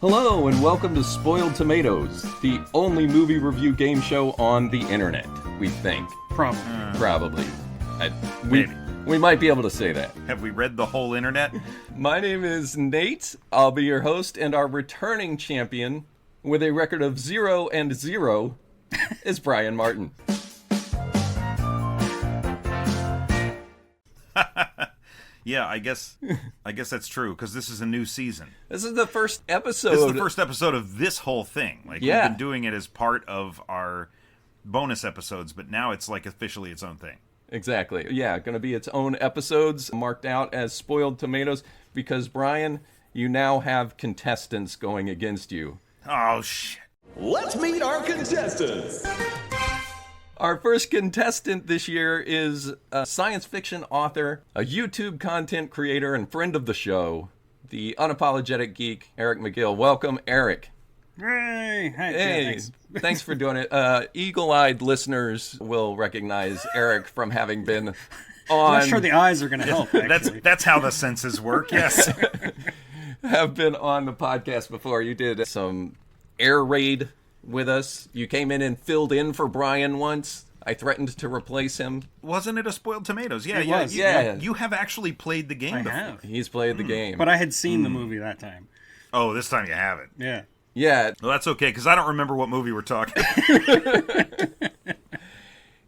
Hello and welcome to Spoiled Tomatoes, the only movie review game show on the internet, we think. Probably. We might be able to say that. Have we read the whole internet? My name is Nate. I'll be your host, and our returning champion with a record of 0-0 is Brian Martin. Yeah, I guess that's true, because this is a new season. This is the first episode. This is the first episode of this whole thing. We've been doing it as part of our bonus episodes, but now it's like officially its own thing. Exactly. Yeah, going to be its own episodes marked out as Spoiled Tomatoes, because, Brian, you now have contestants going against you. Oh, shit. Let's meet our contestants. Our first contestant this year is a science fiction author, a YouTube content creator, and friend of the show, the Unapologetic Geek, Eric Magill. Welcome, Eric. Hey, Hey, thanks for doing it. Eagle-eyed listeners will recognize Eric from having been on... I'm not sure the eyes are going to help, actually. That's how the senses work, yes. Have been on the podcast before. You did some air raid with us. You came in and filled in for Brian once. I threatened to replace him. Wasn't it a Spoiled Tomatoes? Yeah, It was. You have actually played the game before. have. He's played the game. But I had seen the movie that time. Oh, this time you haven't. Yeah. Yeah. Well, that's okay, because I don't remember what movie we're talking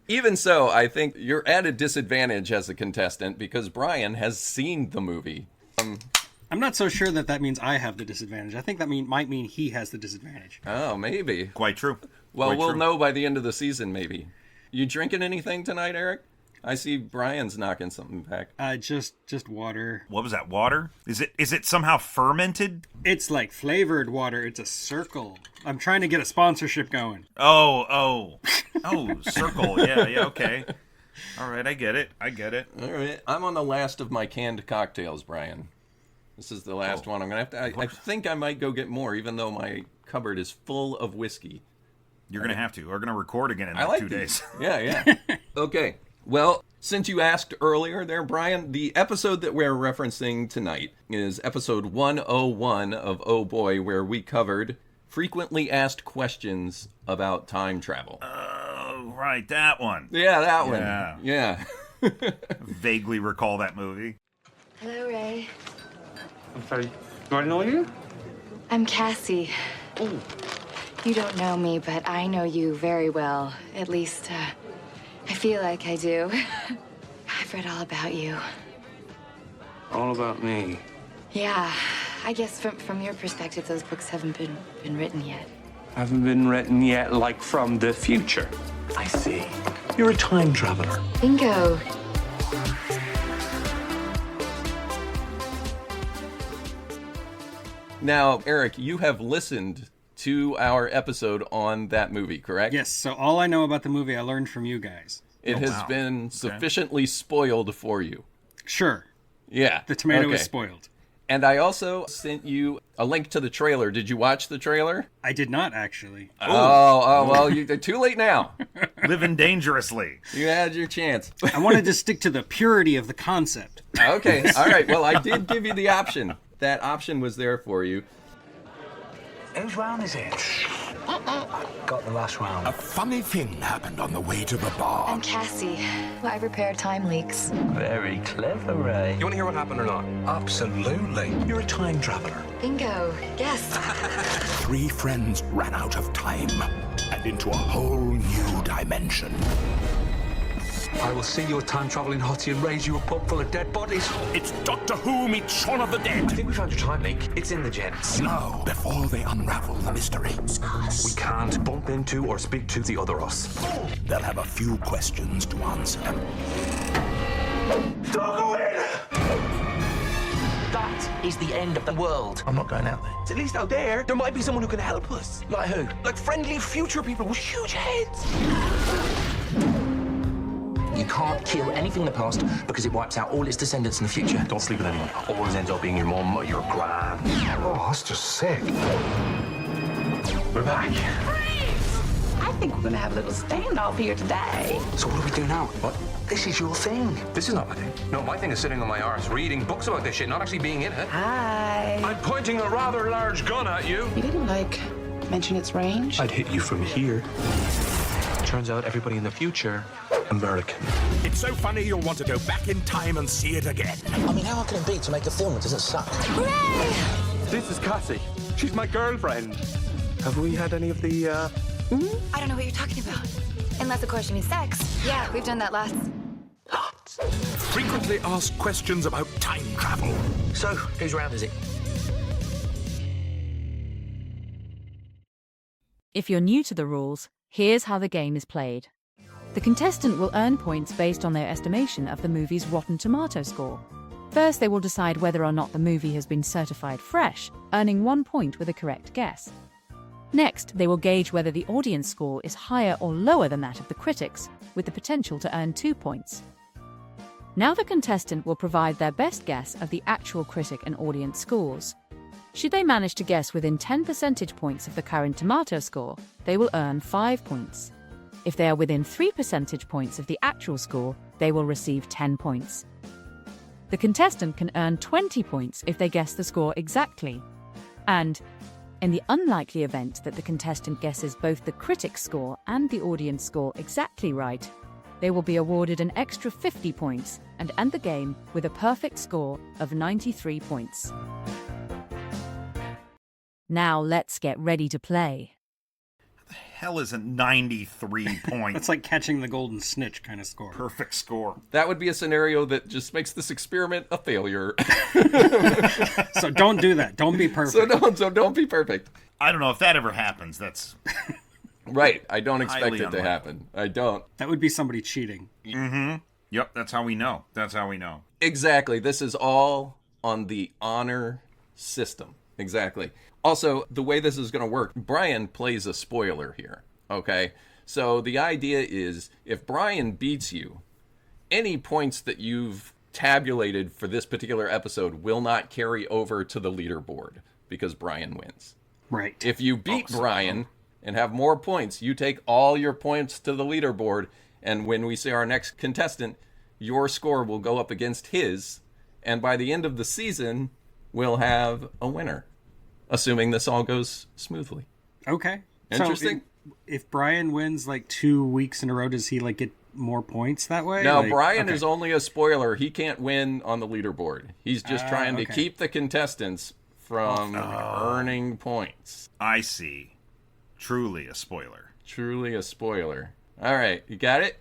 Even so, I think you're at a disadvantage as a contestant because Brian has seen the movie. I'm not so sure that means I have the disadvantage. I think that might mean he has the disadvantage. Oh, maybe. Quite true. Well, Quite we'll true. know by the end of the season, maybe. You drinking anything tonight, Eric? I see Brian's knocking something back. Just water. What was that, water? Is it somehow fermented? It's like flavored water. It's a circle. I'm trying to get a sponsorship going. Oh, circle. Yeah, okay. All right, I get it. All right. I'm on the last of my canned cocktails, Brian. This is the last one. I'm going to have to... I think I might go get more, even though my cupboard is full of whiskey. You're going to have to. We're going to record again in I like like 2 these. days. Yeah. Okay. Well, since you asked earlier there, Brian, the episode that we're referencing tonight is episode 101 of Oh Boy, where we covered frequently asked questions about time travel. Oh, right, that one. Yeah, that one. Yeah. Vaguely recall that movie. Hello, Ray. I'm sorry, do I know you? I'm Cassie. Oh. You don't know me, but I know you very well. At least, I feel like I do. I've read all about you. All about me. Yeah, I guess from your perspective, those books haven't been written yet. Haven't been written yet, like from the future. I see. You're a time traveler. Bingo. Now, Eric, you have listened to our episode on that movie, correct? Yes, so all I know about the movie I learned from you guys. It has been sufficiently spoiled for you. Sure. Yeah. The tomato is spoiled. And I also sent you a link to the trailer. Did you watch the trailer? I did not, actually. Oh, well, you're too late now. Living dangerously. You had your chance. I wanted to stick to the purity of the concept. Okay, all right. Well, I did give you the option. That option was there for you. Whose round is it? Got the last round. A funny thing happened on the way to the bar. I'm Cassie. I repair time leaks. Very clever, Ray. You want to hear what happened or not? Absolutely. You're a time traveler. Bingo. Yes. 3 friends ran out of time and into a whole new dimension. I will see your time-traveling hottie and raise you a pub full of dead bodies. It's Doctor Who meets Shaun of the Dead. I think we found your time leak. It's in the gents. Now, before they unravel the mystery, We can't bump into or speak to the other us. they'll have a few questions to answer. Don't go in! That is the end of the world. I'm not going out there. At least out there might be someone who can help us. Like who? Like friendly future people with huge heads. You can't kill anything in the past because it wipes out all its descendants in the future. Don't sleep with anyone. Always ends up being your mum or your gran. Oh, that's just sick. We're back. Freeze! I think we're gonna have a little standoff here today. So what do we do now? What? This is your thing. This is not my thing. No, my thing is sitting on my arse reading books about this shit, not actually being in it. Hi. I'm pointing a rather large gun at you. You didn't, mention its range? I'd hit you from here. Turns out everybody in the future, American. It's so funny you'll want to go back in time and see it again. I mean, how hard can it be to make a film that doesn't suck? Hooray! This is Cassie. She's my girlfriend. Have we had any of the, I don't know what you're talking about. Unless, of course, you mean sex. Yeah, we've done that lots. Frequently asked questions about time travel. So, whose round is it? If you're new to the rules, here's how the game is played. The contestant will earn points based on their estimation of the movie's Rotten Tomato score. First, they will decide whether or not the movie has been certified fresh, earning 1 point with a correct guess. Next, they will gauge whether the audience score is higher or lower than that of the critics, with the potential to earn 2 points. Now the contestant will provide their best guess of the actual critic and audience scores. Should they manage to guess within 10 percentage points of the current tomato score, they will earn 5 points. If they are within 3 percentage points of the actual score, they will receive 10 points. The contestant can earn 20 points if they guess the score exactly. And, in the unlikely event that the contestant guesses both the critic's score and the audience score exactly right, they will be awarded an extra 50 points and end the game with a perfect score of 93 points. Now let's get ready to play. Hell is a 93 point. It's like catching the golden snitch kind of score. Perfect score. That would be a scenario that just makes this experiment a failure. So don't do that. Don't be perfect. So don't be perfect. I don't know if that ever happens. That's right. I don't expect it to happen. I don't. That would be somebody cheating. Mm-hmm. Yep, that's how we know. Exactly. This is all on the honor system. Exactly. Also, the way this is going to work, Brian plays a spoiler here, okay? So the idea is if Brian beats you, any points that you've tabulated for this particular episode will not carry over to the leaderboard because Brian wins. Right. If you beat Brian and have more points, you take all your points to the leaderboard, and when we see our next contestant, your score will go up against his, and by the end of the season, we'll have a winner. Assuming this all goes smoothly. Okay. Interesting. So if Brian wins 2 weeks in a row, does he get more points that way? No, Brian is only a spoiler. He can't win on the leaderboard. He's just trying to keep the contestants from earning points. I see. Truly a spoiler. Truly a spoiler. All right, you got it?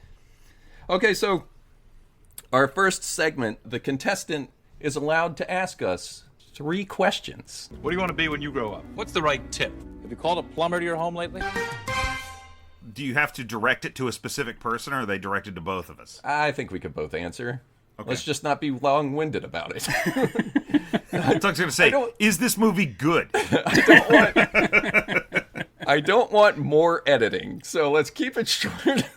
Okay, so our first segment, the contestant is allowed to ask us 3 questions. What do you want to be when you grow up? What's the right tip? Have you called a plumber to your home lately? Do you have to direct it to a specific person, or are they directed to both of us? I think we could both answer. Okay. Let's just not be long-winded about it. I was going to say, is this movie good? I don't want more editing, so let's keep it short.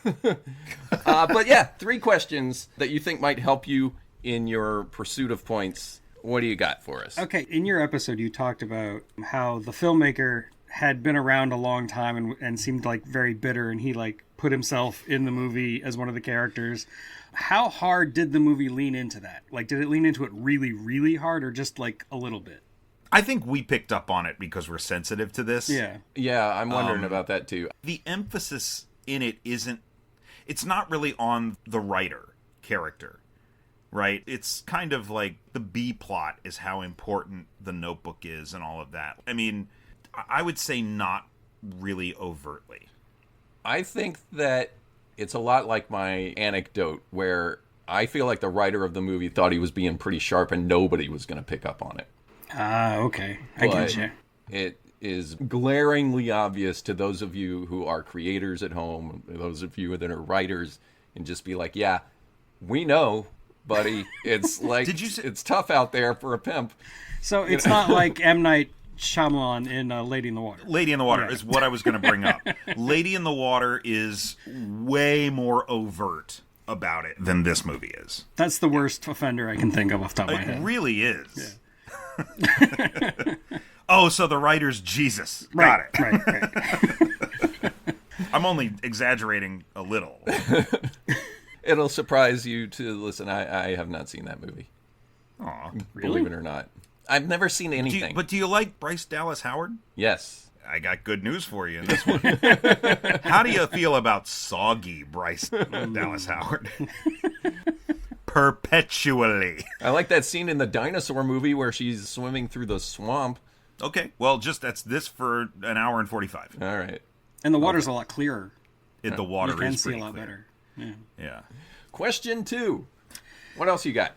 But yeah, 3 questions that you think might help you in your pursuit of points. What do you got for us? Okay, in your episode, you talked about how the filmmaker had been around a long time and seemed very bitter, and he put himself in the movie as one of the characters. How hard did the movie lean into that? Did it lean into it really, really hard, or just a little bit? I think we picked up on it because we're sensitive to this. Yeah, I'm wondering about that too. The emphasis in it it's not really on the writer character. Right? It's kind of the B plot is how important the Notebook is and all of that. I mean, I would say not really overtly. I think that it's a lot like my anecdote where I feel like the writer of the movie thought he was being pretty sharp and nobody was going to pick up on it. Okay. I get you. It is glaringly obvious to those of you who are creators at home, those of you that are writers, and just be like, yeah, we know, buddy, it's it's tough out there for a pimp. So it's not like M. Night Shyamalan in Lady in the Water. Lady in the Water is what I was going to bring up. Lady in the Water is way more overt about it than this movie is. That's the worst offender I can think of off the top of my head. It really is. Yeah. Oh, so the writer's Jesus. Right, Got it. Right. I'm only exaggerating a little. It'll surprise you to listen. I have not seen that movie. Aw, really? Believe it or not, I've never seen anything. But do you like Bryce Dallas Howard? Yes. I got good news for you in this one. How do you feel about soggy Bryce Dallas Howard? Perpetually. I like that scene in the dinosaur movie where she's swimming through the swamp. Okay, well, that's this for an hour and 45. All right. And the water's a lot clearer. The water you can is see pretty a lot clear. better. Yeah. Question 2. What else you got?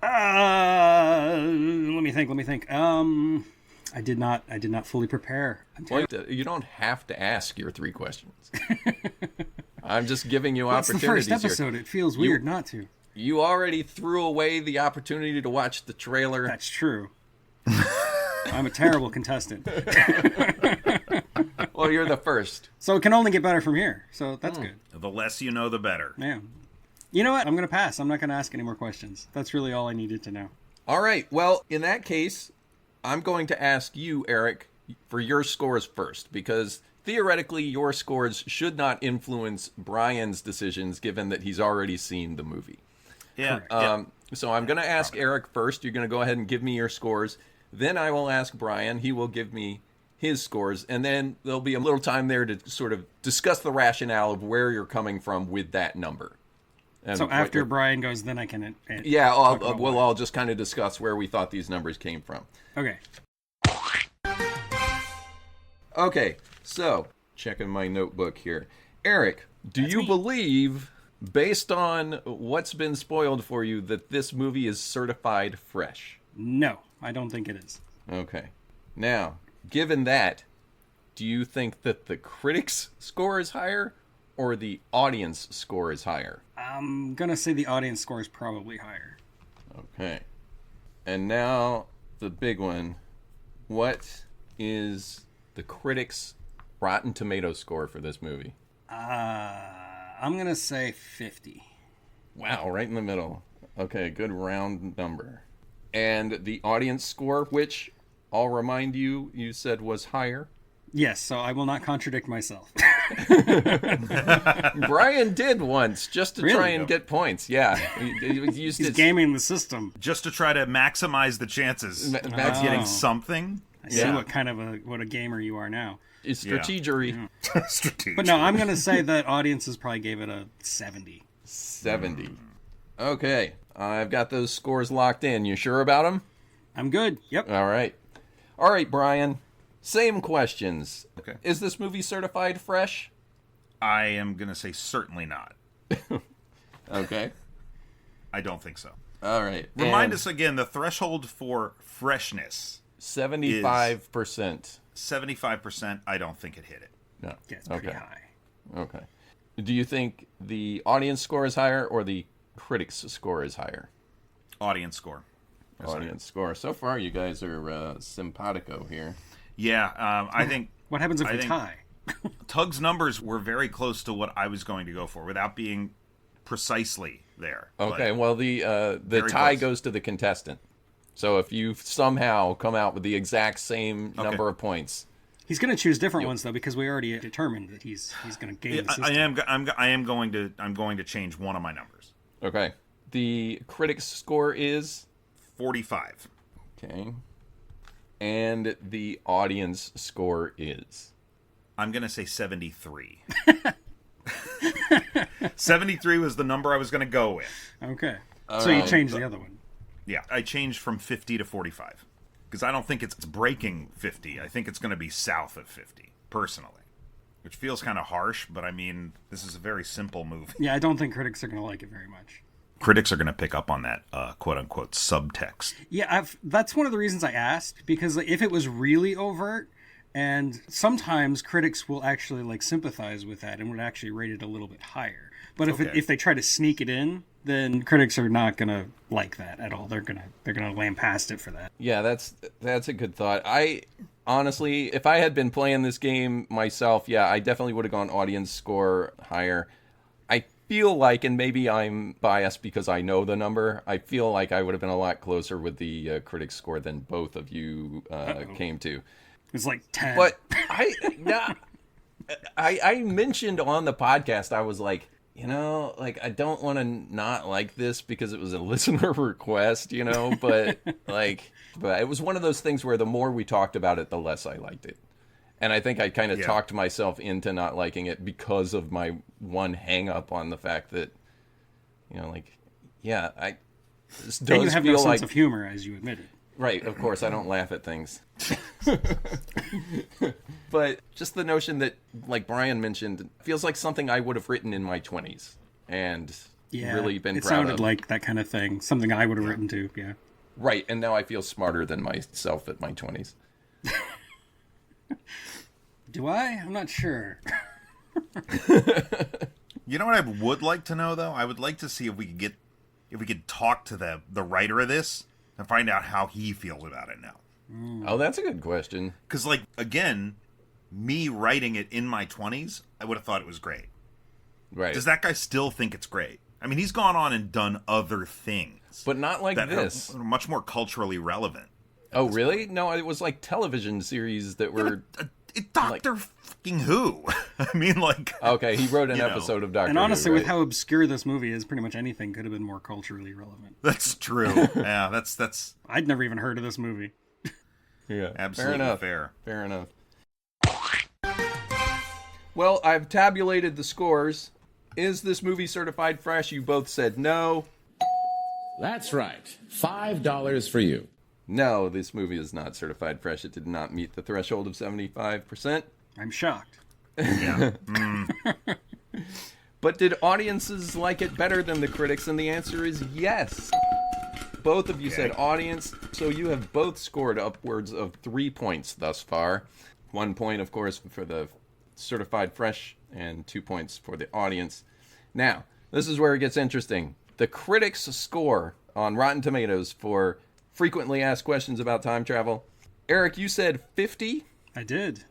Let me think. I did not fully prepare. Well, you don't have to ask your 3 questions. I'm just giving you opportunities here. It's the first episode. It feels weird not to. You already threw away the opportunity to watch the trailer. That's true. I'm a terrible contestant. Well, you're the first. So it can only get better from here. So that's good. The less you know, the better. Yeah. You know what? I'm going to pass. I'm not going to ask any more questions. That's really all I needed to know. All right. Well, in that case, I'm going to ask you, Eric, for your scores first, because theoretically your scores should not influence Brian's decisions, given that he's already seen the movie. Yeah. So I'm going to ask Eric first. You're going to go ahead and give me your scores. Then I will ask Brian. He will give me his scores. And then there'll be a little time there to sort of discuss the rationale of where you're coming from with that number. And so after Brian goes, then I can... we'll all just kind of discuss where we thought these numbers came from. Okay. Okay, so checking my notebook here. Eric, do you believe, based on what's been spoiled for you, that this movie is certified fresh? No, I don't think it is. Okay. Now, given that, do you think that the critics' score is higher or the audience score is higher? I'm going to say the audience score is probably higher. Okay. And now, the big one. What is the critics' Rotten Tomatoes score for this movie? I'm going to say 50. Wow, right in the middle. Okay, good round number. And the audience score, which I'll remind you, you said was higher? Yes, so I will not contradict myself. Brian did once, just to try and get points. Yeah. He's gaming the system. Just to try to maximize the chances of getting something. I see what a gamer you are now. It's strategery. Yeah. But no, I'm going to say that audiences probably gave it a 70. 70. Okay. I've got those scores locked in. You sure about them? I'm good. Yep. All right, Brian. Same questions. Okay. Is this movie certified fresh? I am going to say certainly not. Okay. I don't think so. All right. Remind us again, the threshold for freshness. 75%. 75%, I don't think it hit it. No. Yeah, it's pretty high. Okay. Do you think the audience score is higher or the critics score is higher? Audience score. Audience score. So far, you guys are simpatico here. Yeah, I think... What happens if we tie? Tug's numbers were very close to what I was going to go for without being precisely there. Okay, well, the tie goes to the contestant. So if you somehow come out with the exact same number of points... He's going to choose different ones, though, because we already determined that he's going to game the system. I'm going to change one of my numbers. Okay. The critics' score is? 45. Okay. And the audience score is? I'm going to say 73. 73 was the number I was going to go with. Okay. So you changed the other one. Yeah, I changed from 50 to 45. Because I don't think it's breaking 50. I think it's going to be south of 50, personally. Which feels kind of harsh, but I mean, this is a very simple movie. Yeah, I don't think critics are going to like it very much. Critics are going to pick up on that quote-unquote subtext. Yeah, that's one of the reasons I asked, because if it was really overt, and sometimes critics will actually sympathize with that and would actually rate it a little bit higher. But if they try to sneak it in, then critics are not going to like that at all. They're gonna lambaste it for that. Yeah, that's a good thought. I honestly, if I had been playing this game myself, I definitely would have gone audience score higher. I feel like, and maybe I'm biased because I know the number, I feel like I would have been a lot closer with the critics score than both of you came to. It's like 10. But I mentioned on the podcast, I was like, like, I don't want to not like this because it was a listener request, but but it was one of those things where the more we talked about it, the less I liked it. And I think I kind of talked myself into not liking it because of my one hang up on the fact that, this does you have feel no like, sense of humor, as you admitted. Right, of course, I don't laugh at things. But just the notion that, like Brian mentioned, feels like something I would have written in my 20s and really been proud of. It sounded like that kind of thing, something I would have written too, yeah. Right, and now I feel smarter than myself at my 20s. Do I? I'm not sure. You know what I would like to know, though? I would like to see if we could talk to the writer of this and find out how he feels about it now. Oh, that's a good question. Because, like, again, me writing it in my 20s, I would have thought it was great. Right. Does that guy still think it's great? I mean, he's gone on and done other things. But not like that this. Are much more culturally relevant. Oh, really? No, it was like television series that were... Doctor fucking Who. I mean, like... Okay, he wrote an episode of Doctor Who. And honestly, Who, right? with how obscure this movie is, pretty much anything could have been more culturally relevant. That's true. Yeah, that's... I'd never even heard of this movie. Yeah, absolutely fair enough. Well, I've tabulated the scores. Is this movie certified fresh? You both said no. That's right. $5 for you. No, this movie is not certified fresh. It did not meet the threshold of 75%. I'm shocked. Yeah. But did audiences like it better than the critics? And the answer is yes. Both of you said audience, so you have both scored upwards of 3 points thus far. 1 point, of course, for the certified fresh, and 2 points for the audience. Now, this is where it gets interesting. The critics' score on Rotten Tomatoes for frequently asked questions about time travel. Eric, you said 50? I did.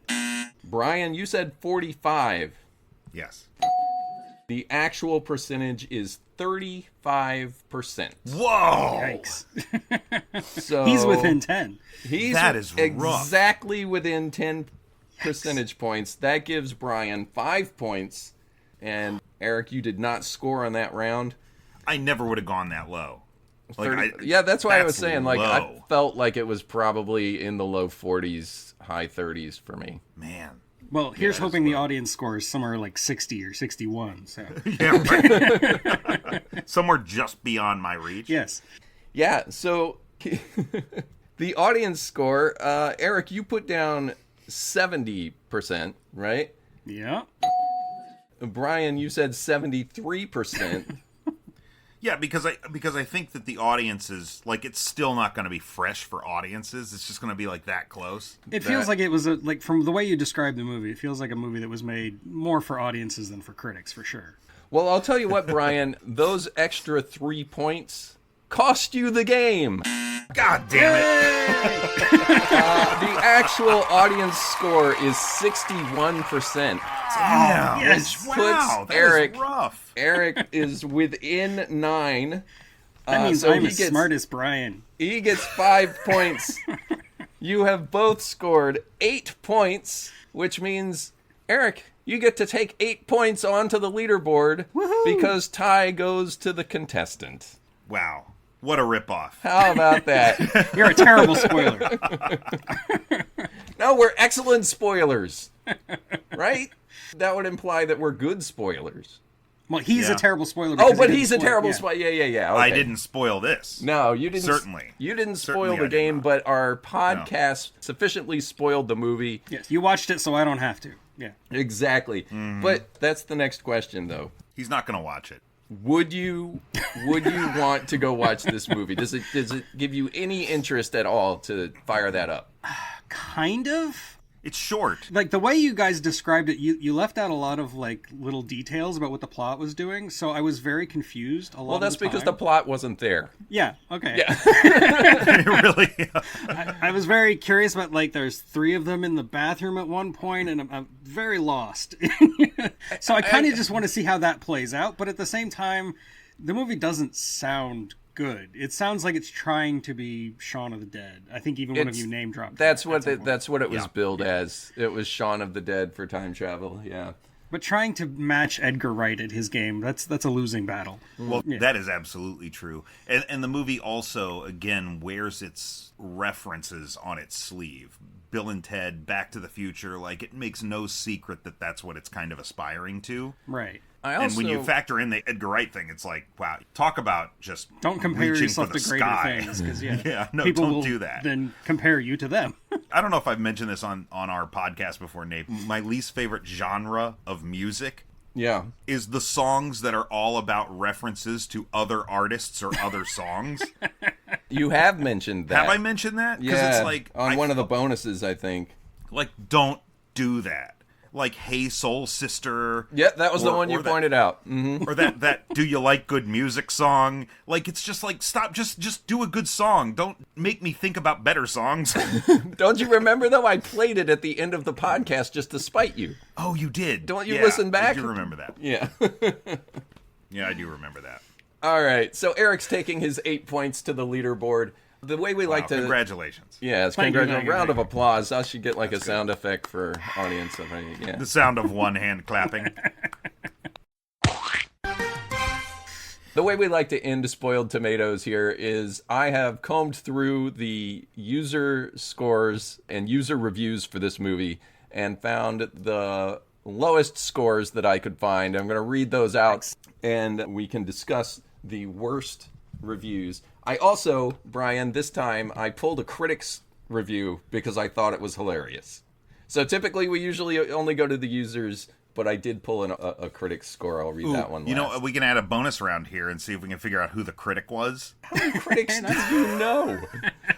Brian, you said 45. Yes. The actual percentage is 35%. Whoa! Yikes. So he's within 10. That is rough. Exactly within 10 percentage points. That gives Brian 5 points. And Eric, you did not score on that round. I never would have gone that low. Yeah, that's why I was saying, like, low. I felt like it was probably in the low 40s, high 30s for me. Man. Well, here's hoping the audience scores somewhere like 60 or 61. So. Yeah, right. Somewhere just beyond my reach. Yes. Yeah, so the audience score, Eric, you put down 70%, right? Yeah. Brian, you said 73%. Yeah, because I think that the audience is, like, it's still not going to be fresh for audiences. It's just going to be, like, that close. It feels like it was, like, from the way you described the movie, it feels like a movie that was made more for audiences than for critics, for sure. Well, I'll tell you what, Brian, those extra 3 points cost you the game. God damn it. The actual audience score is 61%. Damn. Which Wow, puts that Eric, is rough. Eric is within 9. That means so I'm he as gets, smart as Brian. He gets 5 points. You have both scored 8 points, which means, Eric, you get to take 8 points onto the leaderboard. Woohoo! Because tie goes to the contestant. Wow. What a ripoff. How about that? You're a terrible spoiler. No, we're excellent spoilers. Right? That would imply that we're good spoilers. Well, he's a terrible spoiler. Oh, but he's a terrible spoiler. Yeah. Okay. I didn't spoil this. No, you didn't. Certainly. You didn't spoil Certainly the game, but our podcast sufficiently spoiled the movie. Yes, you watched it, so I don't have to. Yeah. Exactly. Mm-hmm. But that's the next question, though. He's not going to watch it. Would you want to go watch this movie? Does it give you any interest at all to fire that up? Kind of. It's short. Like, the way you guys described it, you left out a lot of, like, little details about what the plot was doing, so I was very confused a lot of the time. Well, that's because the plot wasn't there. Yeah, okay. Yeah. Really? I was very curious about, like, there's 3 of them in the bathroom at one point, and I'm very lost. So I kind of just want to see how that plays out, but at the same time, the movie doesn't sound good. It sounds like it's trying to be Shaun of the Dead. I think even one of you name dropped. That's what it was billed as. It was Shaun of the Dead for time travel. Yeah. But trying to match Edgar Wright at his game, that's a losing battle. Well, that is absolutely true. And the movie also, again, wears its references on its sleeve. Bill and Ted, Back to the Future, like, it makes no secret that that's what it's kind of aspiring to. Right. And when you factor in the Edgar Wright thing, it's like, wow, talk about just don't compare yourself to greater things, because people don't will do that. Then compare you to them. I don't know if I've mentioned this on our podcast before, Nate. My least favorite genre of music is the songs that are all about references to other artists or other songs. You have mentioned that. Have I mentioned that? Yeah, it's like on one of the bonuses, I think. Like, don't do that. Like, Hey Soul Sister. Yeah, that was the one you pointed out. Mm-hmm. Or that Do You Like Good Music song. Like, it's just like, stop, just do a good song. Don't make me think about better songs. Don't you remember, though? I played it at the end of the podcast just to spite you. Oh, you did? Don't you listen back? I do remember that. Yeah. Yeah, I do remember that. All right, so Eric's taking his 8 points to the leaderboard. The way we like to... Congratulations. Yes, congratulations. Round of applause. I should get like a sound effect for audience. The sound of one hand clapping. The way we like to end Spoiled Tomatoes here is I have combed through the user scores and user reviews for this movie and found the lowest scores that I could find. I'm going to read those out and we can discuss the worst reviews. I also, Brian, this time I pulled a critic's review because I thought it was hilarious. So typically we usually only go to the users, but I did pull a critic's score. I'll read that one last. You know, we can add a bonus round here and see if we can figure out who the critic was. How many critics do you know?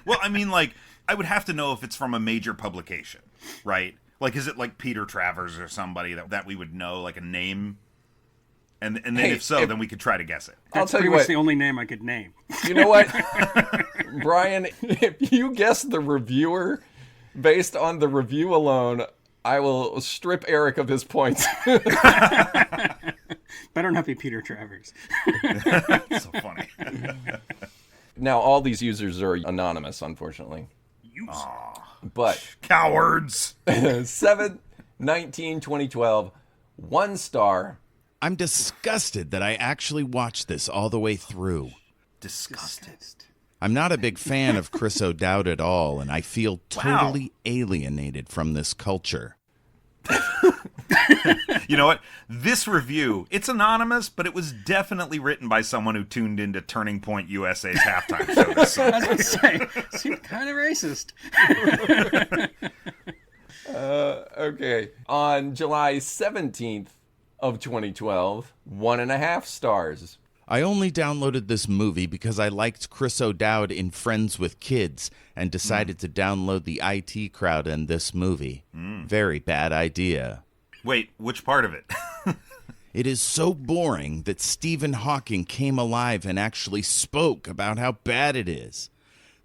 Well, I mean, like, I would have to know if it's from a major publication, right? Like, is it like Peter Travers or somebody that we would know, like a name? And then if then we could try to guess it. That's I'll tell pretty you much what. the only name I could name. You know what, Brian? If you guess the reviewer based on the review alone, I will strip Eric of his points. Better not be Peter Travers. So funny. Now, all these users are anonymous, unfortunately. But cowards. 7/19/2012, 1 star. I'm disgusted that I actually watched this all the way through. Disgusted. I'm not a big fan of Chris O'Dowd at all, and I feel totally alienated from this culture. You know what? This review, it's anonymous, but it was definitely written by someone who tuned into Turning Point USA's halftime show this summer. I was going to say, seemed kind of racist. Okay. On July 17th of 2012, 1.5 stars. I only downloaded this movie because I liked Chris O'Dowd in Friends with Kids and decided to download the IT Crowd and this movie. Very bad idea. Wait, which part of it? It is so boring that Stephen Hawking came alive and actually spoke about how bad it is.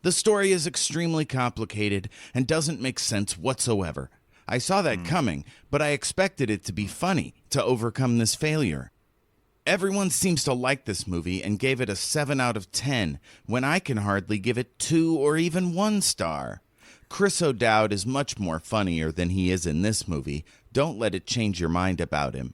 The story is extremely complicated and doesn't make sense whatsoever. I saw that coming, but I expected it to be funny to overcome this failure. Everyone seems to like this movie and gave it a 7 out of 10, when I can hardly give it 2 or even 1 star. Chris O'Dowd is much more funnier than he is in this movie. Don't let it change your mind about him.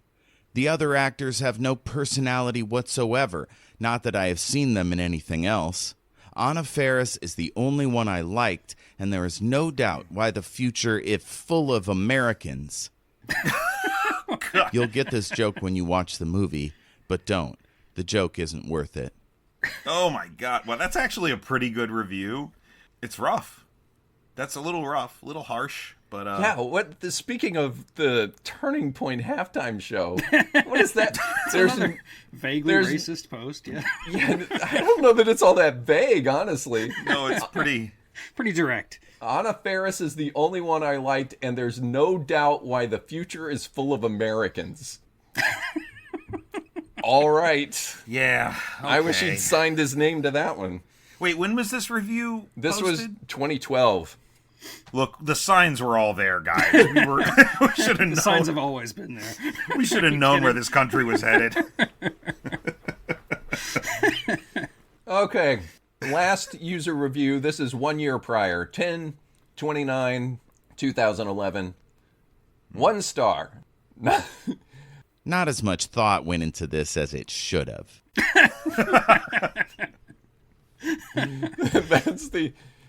The other actors have no personality whatsoever, not that I have seen them in anything else. Anna Faris is the only one I liked, and there is no doubt why the future is full of Americans. You'll get this joke when you watch the movie, but don't. The joke isn't worth it. Oh my God. Well, that's actually a pretty good review. It's rough. That's a little rough, a little harsh, but yeah, speaking of the Turning Point halftime show, what is that? There's a vaguely racist post, yeah. Yeah, I don't know that it's all that vague, honestly. No, it's pretty direct. Anna Faris is the only one I liked, and there's no doubt why the future is full of Americans. All right. Yeah. Okay. I wish he'd signed his name to that one. Wait, when was this review This posted? was 2012. Look, the signs were all there, guys. We should have known. The signs have always been there. We should have known where this country was headed. Okay. Last user review. This is 1 year prior. 10/29/2011. 1 star. Not as much thought went into this as it should have.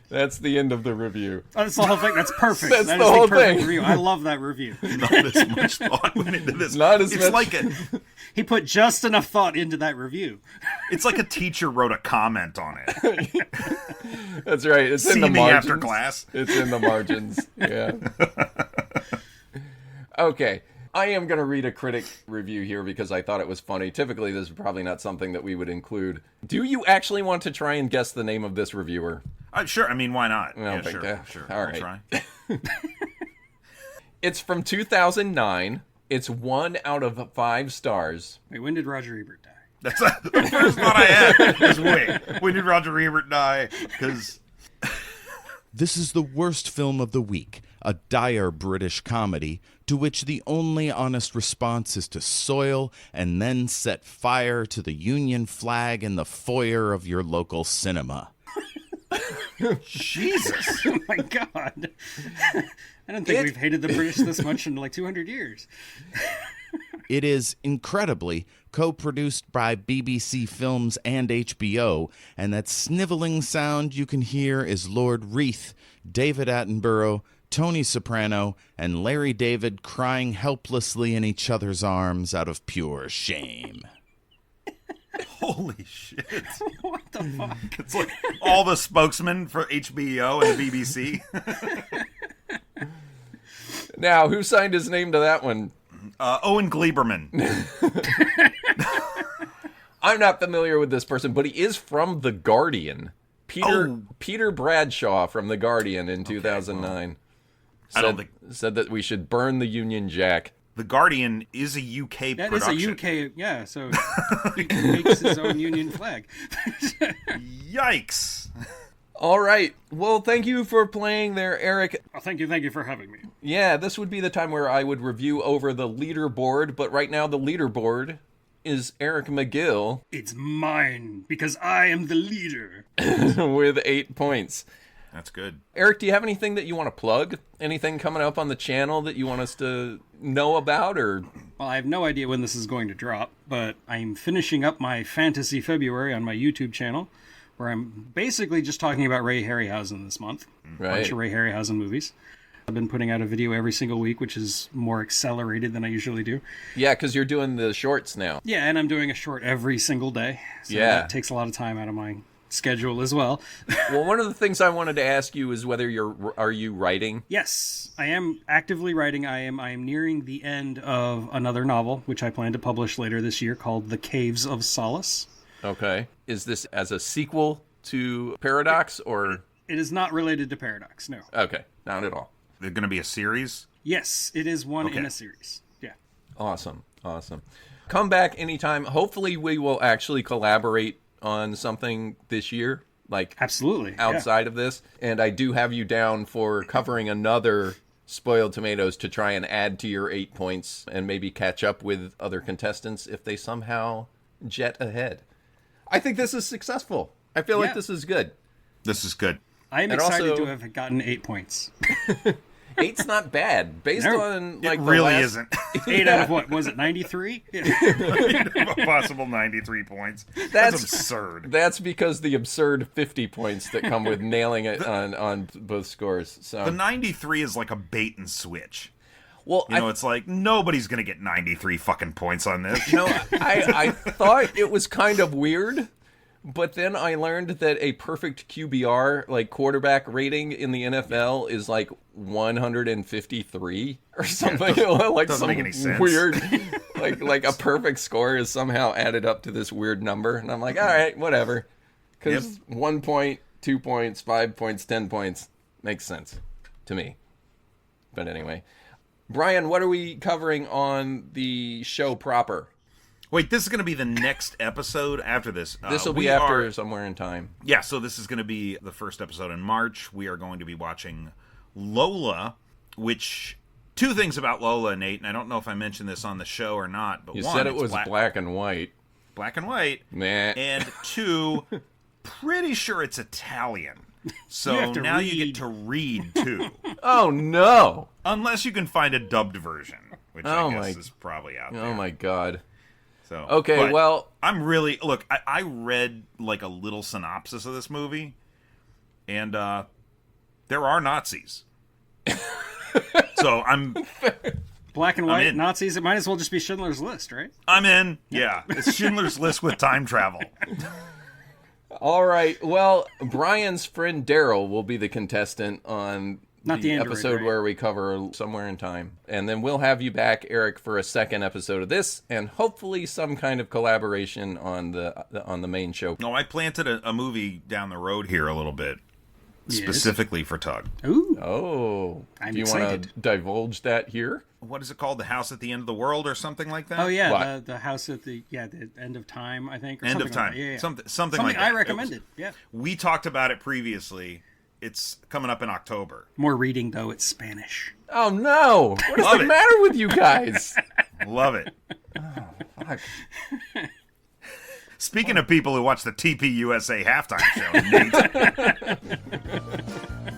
That's the end of the review. Oh, that's the whole thing. That's perfect. That's that the is whole the perfect thing. review. I love that review. Not as much thought went into this. It's like he put just enough thought into that review. It's like a teacher wrote a comment on it. That's right. It's See in the me margins. after class. It's in the margins. Yeah. Okay. I am going to read a critic review here because I thought it was funny. Typically, this is probably not something that we would include. Do you actually want to try and guess the name of this reviewer? Sure. I mean, why not? I don't think that. Sure. All I'll right. try. It's from 2009. It's 1 out of 5 stars. Wait, when did Roger Ebert die? That's the first thought I had. Was when did Roger Ebert die? Because This is the worst film of the week, a dire British comedy to which the only honest response is to soil and then set fire to the Union flag in the foyer of your local cinema. Jesus. Oh my God. I don't think we've hated the British this much in like 200 years. It is, incredibly, co-produced by BBC Films and HBO, and that sniveling sound you can hear is Lord Reith, David Attenborough, Tony Soprano, and Larry David crying helplessly in each other's arms out of pure shame. Holy shit. What the fuck? It's like all the spokesmen for HBO and the BBC. Now, who signed his name to that one? Owen Gleiberman. I'm not familiar with this person, but he is from The Guardian. Peter Bradshaw from The Guardian in 2009 said that we should burn the Union Jack. The Guardian is a UK that production. Is a UK, yeah, so he makes his own Union flag. Yikes. All right. Well, thank you for playing there, Eric. Oh, thank you for having me. Yeah, this would be the time where I would review over the leaderboard, but right now the leaderboard is Eric Magill. It's mine, because I am the leader. With 8 points. That's good. Eric, do you have anything that you want to plug? Anything coming up on the channel that you want us to know about? Or Well, I have no idea when this is going to drop, but I'm finishing up my Fantasy February on my YouTube channel, where I'm basically just talking about Ray Harryhausen this month. Right. A bunch of Ray Harryhausen movies. I've been putting out a video every single week, which is more accelerated than I usually do. Yeah, because you're doing the shorts now. Yeah, and I'm doing a short every single day. So Yeah. that takes a lot of time out of my schedule as well. Well, one of the things I wanted to ask you is whether are you writing? Yes, I am actively writing. I am nearing the end of another novel, which I plan to publish later this year, called The Caves of Solace. Okay. Is this as a sequel to Paradox, or? It is not related to Paradox, no. Okay, not at all. They're going to be a series? Yes, it is one in a series. Yeah. Awesome. Come back anytime. Hopefully we will actually collaborate on something this year, like absolutely outside of this. And I do have you down for covering another Spoiled Tomatoes to try and add to your 8 points and maybe catch up with other contestants if they somehow jet ahead. I think this is successful. I feel like this is good. This is good. I am excited to have gotten 8 points. 8's not bad. Based on like it the really last... isn't. 8 out of what? Was it 93? A possible 93 points. That's absurd. That's because the absurd 50 points that come with nailing it on both scores. So the 93 is like a bait and switch. Well, it's like nobody's gonna get 93 fucking points on this. No, I thought it was kind of weird, but then I learned that a perfect QBR, like quarterback rating in the NFL, is like 153 or something. Like doesn't some make any sense. Weird, like a perfect score is somehow added up to this weird number, and I'm like, all right, whatever, because 1 point, 2 points, 5 points, 10 points makes sense to me. But anyway. Brian, what are we covering on the show proper? Wait, this is going to be the next episode after this. This will be after somewhere in time. Yeah, so this is going to be the first episode in March. We are going to be watching Lola, which... Two things about Lola, Nate, and I don't know if I mentioned this on the show or not, but you one, said it was black and white. Black and white. Meh. And two, pretty sure it's Italian. So now you get to read, too. Oh, no. Unless you can find a dubbed version, which I guess is probably out there. Oh, my God. So okay, well... I'm really... Look, I read, like, a little synopsis of this movie, and there are Nazis. So I'm... Black and white Nazis, it might as well just be Schindler's List, right? I'm in. Yeah. It's Schindler's List with time travel. All right. Well, Brian's friend Daryl will be the contestant on the Android, episode right? where we cover Somewhere in Time. And then we'll have you back, Eric, for a second episode of this and hopefully some kind of collaboration on the main show. No, I planted a movie down the road here a little bit. Specifically for Tug. Ooh. Oh. I'm Do you want to divulge that here? What is it called? The House at the End of the World or something like that? Oh, yeah. The house at the end of time, I think. Or End of Time. Like yeah. Something like that. I recommended. Yeah. We talked about it previously. It's coming up in October. More reading, though. It's Spanish. Oh, no. What is the matter with you guys? Love it. Oh, fuck. Speaking of people who watch the TPUSA halftime show, Nate.